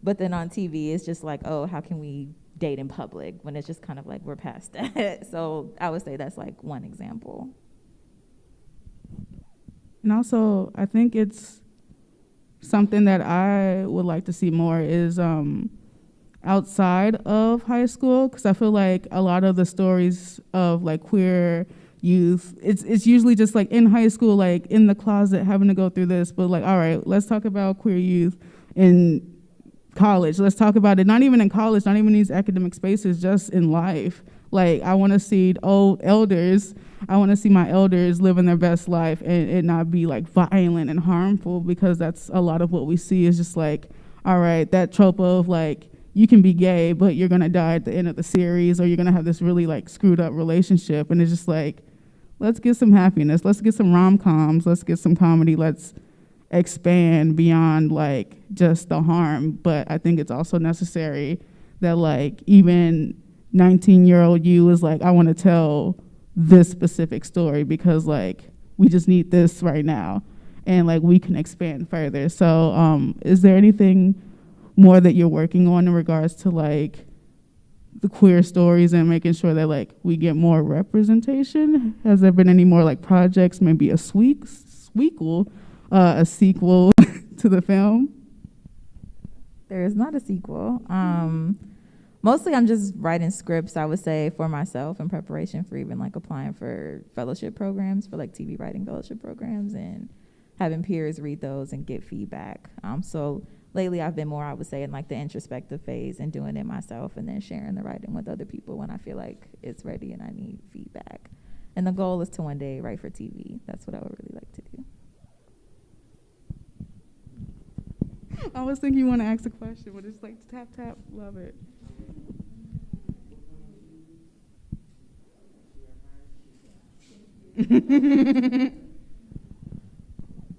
But then on TV, it's just like, oh, how can we date in public when it's just kind of like we're past that. So I would say that's like one example. And also, I think it's something that I would like to see more is outside of high school, because I feel like a lot of the stories of like queer youth, it's usually just like in high school, like in the closet having to go through this, but like, all right, let's talk about queer youth in college. Let's talk about it, not even in college, not even in these academic spaces, just in life. Like I want to see I want to see my elders living their best life and it not be like violent and harmful, because that's a lot of what we see is just like, all right, that trope of like, you can be gay, but you're gonna die at the end of the series, or you're gonna have this really like screwed up relationship. And it's just like, let's get some happiness. Let's get some rom-coms. Let's get some comedy. Let's expand beyond like just the harm. But I think it's also necessary that like even 19-year-old you is like, I want to tell this specific story because like we just need this right now, and like we can expand further. So is there anything more that you're working on in regards to like the queer stories and making sure that like we get more representation? Has there been any more like projects, maybe a sequel to the film? There is not a sequel. Mostly I'm just writing scripts, I would say, for myself in preparation for even like applying for fellowship programs, for like TV writing fellowship programs, and having peers read those and get feedback. So lately I've been more, I would say, in like the introspective phase and doing it myself and then sharing the writing with other people when I feel like it's ready and I need feedback. And the goal is to one day write for TV. That's what I would really like to do. I was thinking you want to ask a question, but it's like tap, tap, love it. Do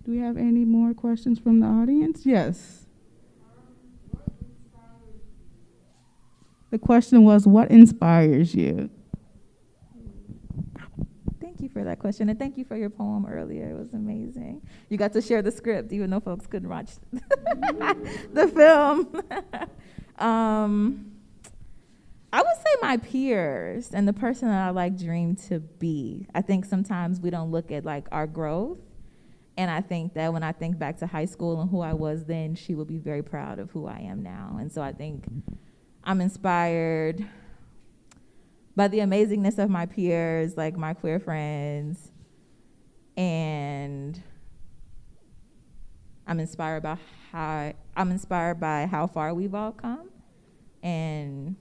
we have any more questions from the audience? Yes. The question was, what inspires you? Thank you for that question, and thank you for your poem earlier. It was amazing. You got to share the script, even though folks couldn't watch the film. I would say my peers and the person that I like dream to be. I think sometimes we don't look at like our growth. And I think that when I think back to high school and who I was then, she would be very proud of who I am now. And so I think I'm inspired by the amazingness of my peers, like my queer friends. And I'm inspired by how far we've all come. And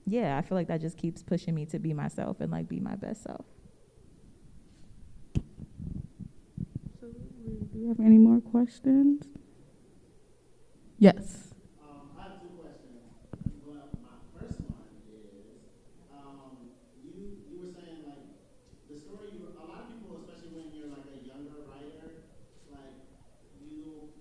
yeah, I feel like that just keeps pushing me to be myself and like be my best self. Do you have any more questions? Yes. I have two questions. Well, my first one is, you were saying like the story. A lot of people, especially when you're like a younger writer, like you'll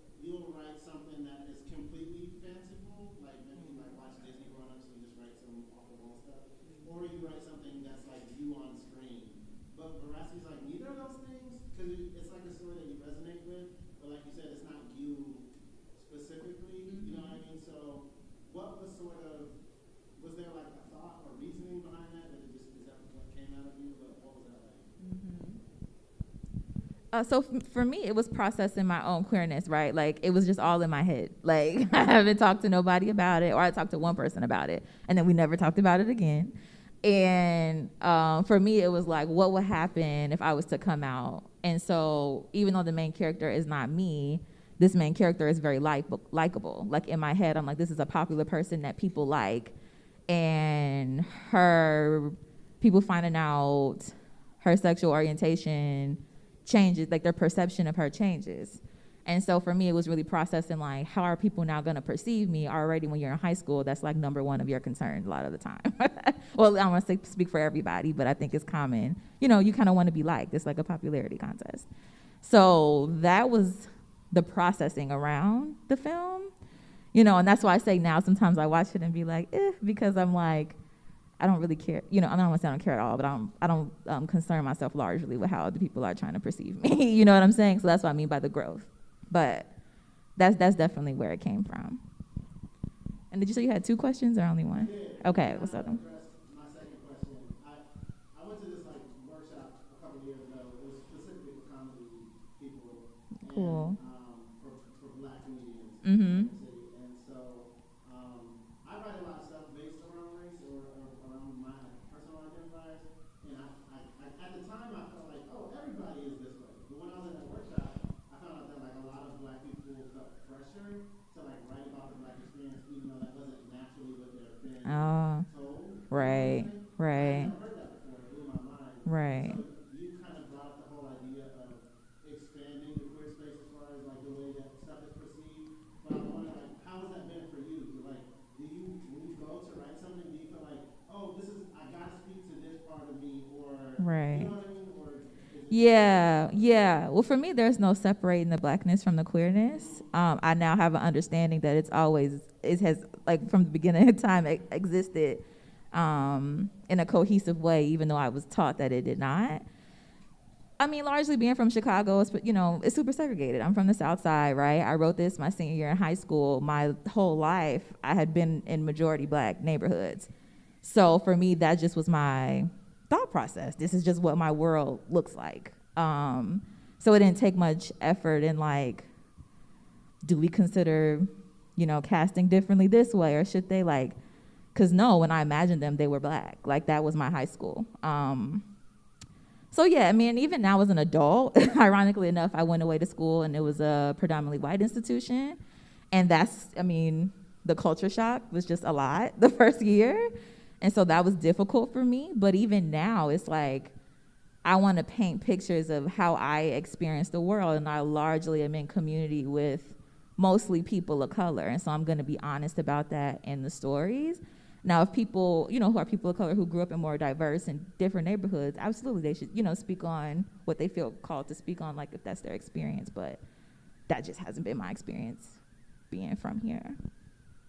write something that is completely fanciful, like maybe you like watch Disney growing up, so you just write some off the wall stuff, or you write something that's like you on screen. But Veracity's like neither of those things, because it's like a story that you resonate with, but like you said, it's not you specifically. You know what I mean? So, what was was there like a thought or reasoning behind that? That it just is that what came out of you? What was that like? So for me, it was processing my own queerness, right? Like, it was just all in my head. Like, I haven't talked to nobody about it, or I talked to one person about it, and then we never talked about it again. And for me, it was like, what would happen if I was to come out? And so even though the main character is not me, this main character is very likable. Like, in my head, I'm like, this is a popular person that people like. And people finding out her sexual orientation changes, like their perception of her changes. And so for me, it was really processing, like, how are people now going to perceive me already when you're in high school? That's like number one of your concern a lot of the time. Well, I don't want to speak for everybody, but I think it's common. You know, you kind of want to be liked. It's like a popularity contest. So that was the processing around the film, you know, and that's why I say now sometimes I watch it and be like, because I'm like, I don't really care. You know, I don't want to say I don't care at all, but I don't concern myself largely with how other people are trying to perceive me. You know what I'm saying? So that's what I mean by the growth. But that's definitely where it came from. And did you say you had two questions or only one? Yeah. Okay, what's up? My second question. I went to this like workshop a couple of years ago. It was specifically for comedy people. Cool. And for Black comedians Mm-hmm. in the city. And so I write a lot of stuff based around race or around my personal identifiers. And I at the time I felt like, oh, everybody is this way. But when I was in that workshop, I found out that like a lot of Black people felt pressure to like write about the Black experience, even though that wasn't naturally what they're been told. Right, right. I never heard that before. It blew my mind. Right. So you kind of brought up the whole idea of expanding the queer space as far as like the way that stuff is perceived. But I wonder, like, how has that been for you? Like, when you go to write something, do you feel like, oh, I gotta speak to this part of me, or Right. you know what I mean? Or Yeah. Well, for me, there's no separating the Blackness from the queerness. I now have an understanding that it has like from the beginning of time existed in a cohesive way, even though I was taught that it did not. I mean, largely being from Chicago, it's super segregated. I'm from the South Side, right? I wrote this my senior year in high school. My whole life, I had been in majority Black neighborhoods. So for me, that just was my thought process. This is just what my world looks like. So it didn't take much effort in like, do we consider casting differently this way, or should they like, because no, when I imagined them, they were black. Like, that was my high school. So yeah, I mean, even now as an adult, ironically enough, I went away to school and it was a predominantly white institution. And that's, I mean, the culture shock was just a lot the first year. And so that was difficult for me. But even now, it's like, I want to paint pictures of how I experience the world. And I largely am in community with mostly people of color. And so I'm going to be honest about that in the stories. Now, if people, who are people of color who grew up in more diverse and different neighborhoods, absolutely they should, speak on what they feel called to speak on, like if that's their experience. But that just hasn't been my experience being from here.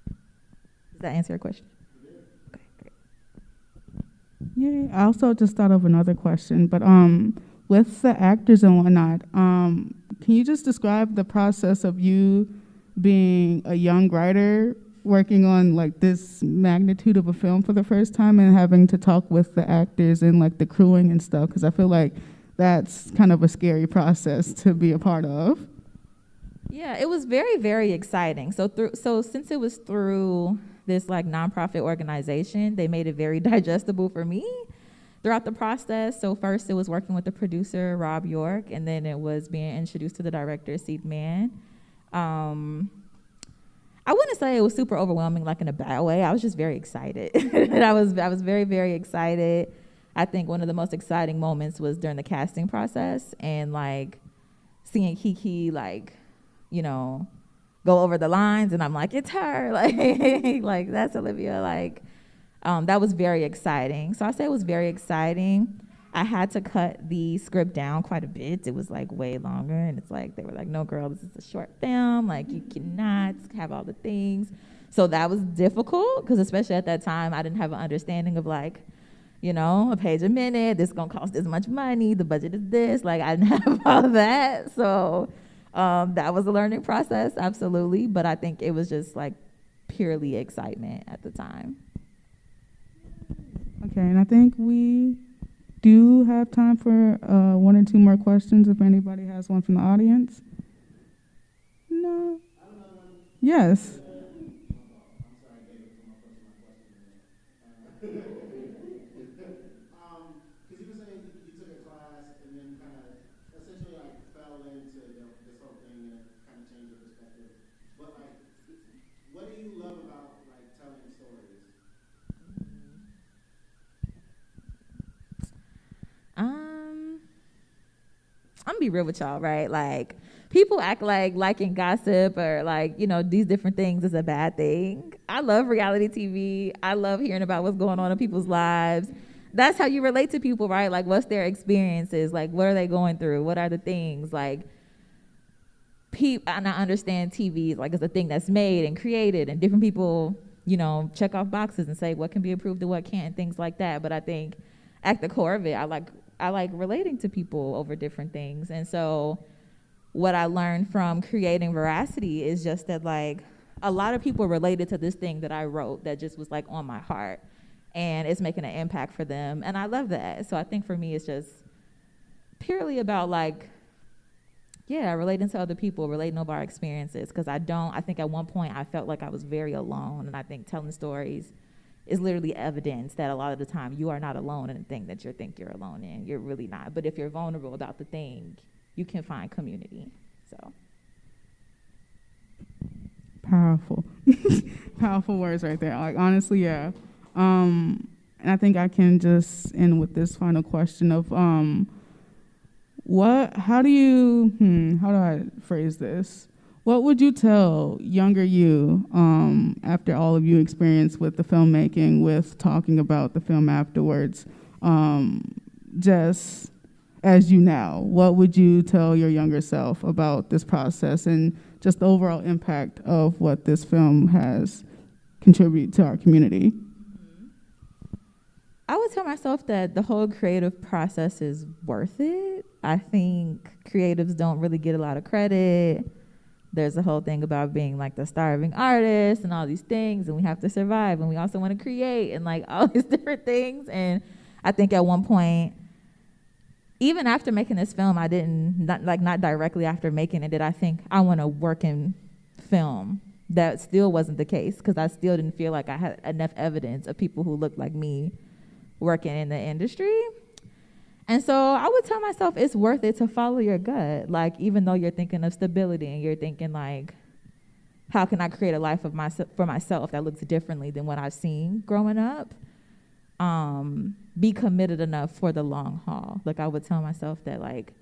Does that answer your question? Okay, great. Yeah, I also just thought of another question, but with the actors and whatnot, can you just describe the process of you being a young writer working on like this magnitude of a film for the first time and having to talk with the actors and like the crewing and stuff? Because I feel like that's kind of a scary process to be a part of. Yeah, it was very, very exciting. So since it was through this like nonprofit organization, they made it very digestible for me throughout the process. So first it was working with the producer, Rob York, and then it was being introduced to the director, Seed Man. I wouldn't say it was super overwhelming, like in a bad way. I was just very excited. I was very, very excited. I think one of the most exciting moments was during the casting process and like seeing Kiki like, go over the lines, and I'm like, it's her, like that's Olivia, like that was very exciting. So I say it was very exciting. I had to cut the script down quite a bit. It was like way longer, and it's like they were like, no girl, this is a short film, like you cannot have all the things. So that was difficult because especially at that time I didn't have an understanding of like, a page a minute, this is gonna cost this much money, the budget is this, like I didn't have all that. So that was a learning process, absolutely, but I think it was just like purely excitement at the time. Okay, and I think we do have time for one or two more questions if anybody has one from the audience. No? Yes. Because you were saying you took a class and then kind of essentially like fell into this whole thing and it kind of changed your perspective. But like, what do you love about like telling stories? I'm gonna be real with y'all, right? Like, people act like liking gossip or like, these different things is a bad thing. I love reality TV. I love hearing about what's going on in people's lives. That's how you relate to people, right? Like, what's their experiences? Like, what are they going through? What are the things? Like, and I understand TV, like, it's a thing that's made and created, and different people, check off boxes and say what can be approved and what can't, and things like that. But I think at the core of it, I like relating to people over different things. And so what I learned from creating Veracity is just that like a lot of people related to this thing that I wrote that just was like on my heart, and it's making an impact for them. And I love that. So I think for me, it's just purely about like, relating to other people, relating over our experiences. Because I think at one point I felt like I was very alone. And I think telling stories is literally evidence that a lot of the time you are not alone in the thing that you think you're alone in. You're really not. But if you're vulnerable about the thing, you can find community. So powerful. Powerful words right there. Like, honestly, yeah. And I think I can just end with this final question of how do I phrase this? What would you tell younger you after all of you experience with the filmmaking, with talking about the film afterwards, just as you now? What would you tell your younger self about this process and just the overall impact of what this film has contributed to our community? I would tell myself that the whole creative process is worth it. I think creatives don't really get a lot of credit. There's a whole thing about being like the starving artist and all these things, and we have to survive, and we also want to create and like all these different things. And I think at one point, even after making this film, not directly after making it, did I think I want to work in film. that still wasn't the case, because I still didn't feel like I had enough evidence of people who looked like me working in the industry. And so I would tell myself it's worth it to follow your gut. Like, even though you're thinking of stability and you're thinking like, how can I create a life for myself that looks differently than what I've seen growing up? Be committed enough for the long haul. Like, I would tell myself that like,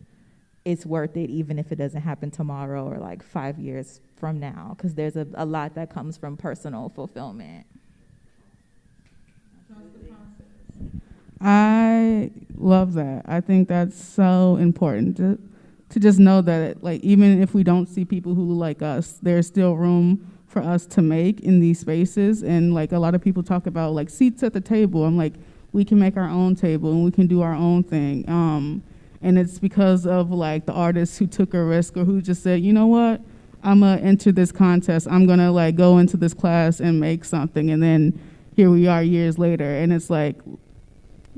it's worth it even if it doesn't happen tomorrow or like 5 years from now, because there's a lot that comes from personal fulfillment. I love that. I think that's so important to just know that, like, even if we don't see people who look like us, there's still room for us to make in these spaces. And like, a lot of people talk about like seats at the table. I'm like, we can make our own table and we can do our own thing. And it's because of like the artists who took a risk or who just said, you know what, I'm gonna enter this contest. I'm gonna like go into this class and make something. And then here we are years later, and it's like,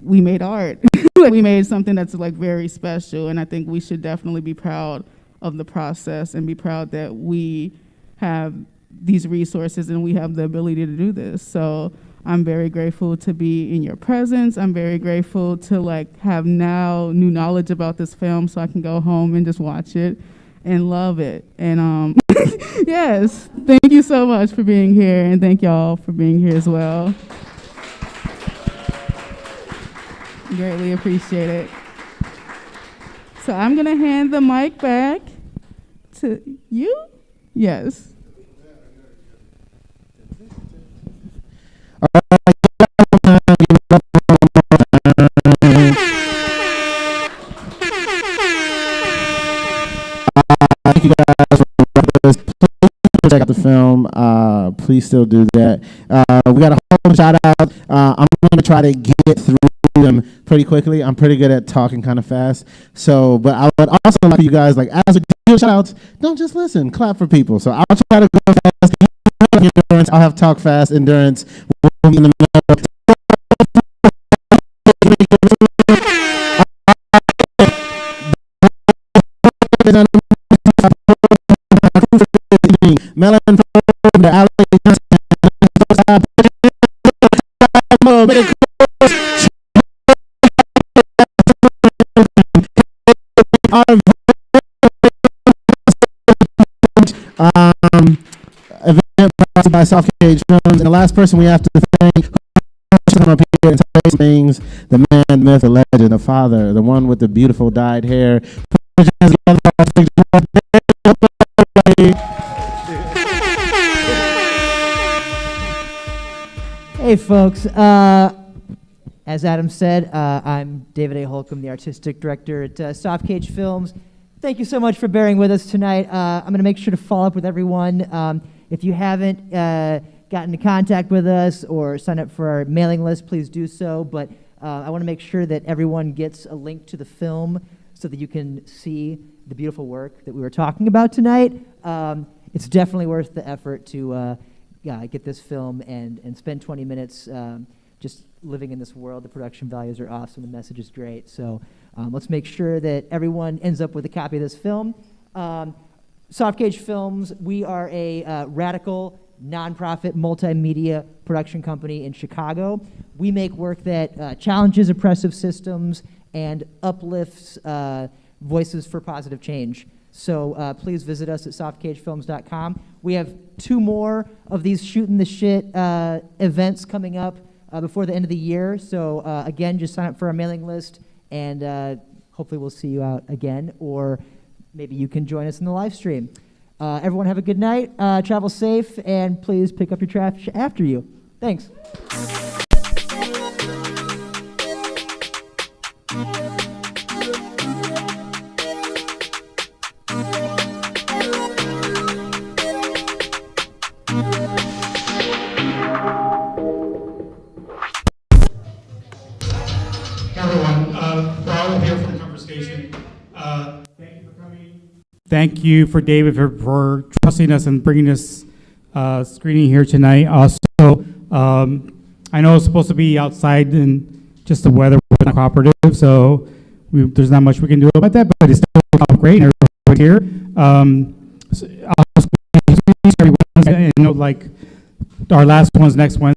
we made art. We made something that's like very special, and I think we should definitely be proud of the process and be proud that we have these resources and we have the ability to do this. So I'm very grateful to be in your presence. I'm very grateful to like have now new knowledge about this film so I can go home and just watch it and love it. And yes, thank you so much for being here, and thank y'all for being here as well. Greatly appreciate it. So I'm gonna hand the mic back to you. Yes. Thank you guys for this. Please check out the film. Please still do that. We got a whole bunch of shout outs. I'm going to try to get through them pretty quickly. I'm pretty good at talking kind of fast. So, but I would also like you guys, like, as we do shout outs, don't just listen, clap for people. So I'll try to go fast. Endurance. I'll have talk fast endurance. We'll be in the middle. Melon from the alley. Event brought by Soft Cage Films, and the last person we have to thank who come up here and say things, the man, the myth, the legend, the father, the one with the beautiful dyed hair. Hey folks, as Adam said, I'm David A. Holcomb, the artistic director at Soft Cage Films. Thank you so much for bearing with us tonight. I'm going to make sure to follow up with everyone. If you haven't gotten in contact with us or signed up for our mailing list, please do so. But I want to make sure that everyone gets a link to the film so that you can see the beautiful work that we were talking about tonight. It's definitely worth the effort to get this film and spend 20 minutes just living in this world. The production values are awesome. The message is great. So let's make sure that everyone ends up with a copy of this film. Soft Cage Films, we are a radical, nonprofit, multimedia production company in Chicago. We make work that challenges oppressive systems and uplifts voices for positive change. So please visit us at softcagefilms.com. We have 2 more of these Shootin the Sh events coming up before the end of the year. So again, just sign up for our mailing list, and hopefully we'll see you out again, or maybe you can join us in the live stream. Everyone have a good night, travel safe, and please pick up your trash after you. Thanks. Thank you for David for trusting us and bringing this screening here tonight. Also, I know it's supposed to be outside and just the weather was not cooperative, so there's not much we can do about that, but it's still great and everyone's here. So I'll just everyone know, like, our last one's next Wednesday.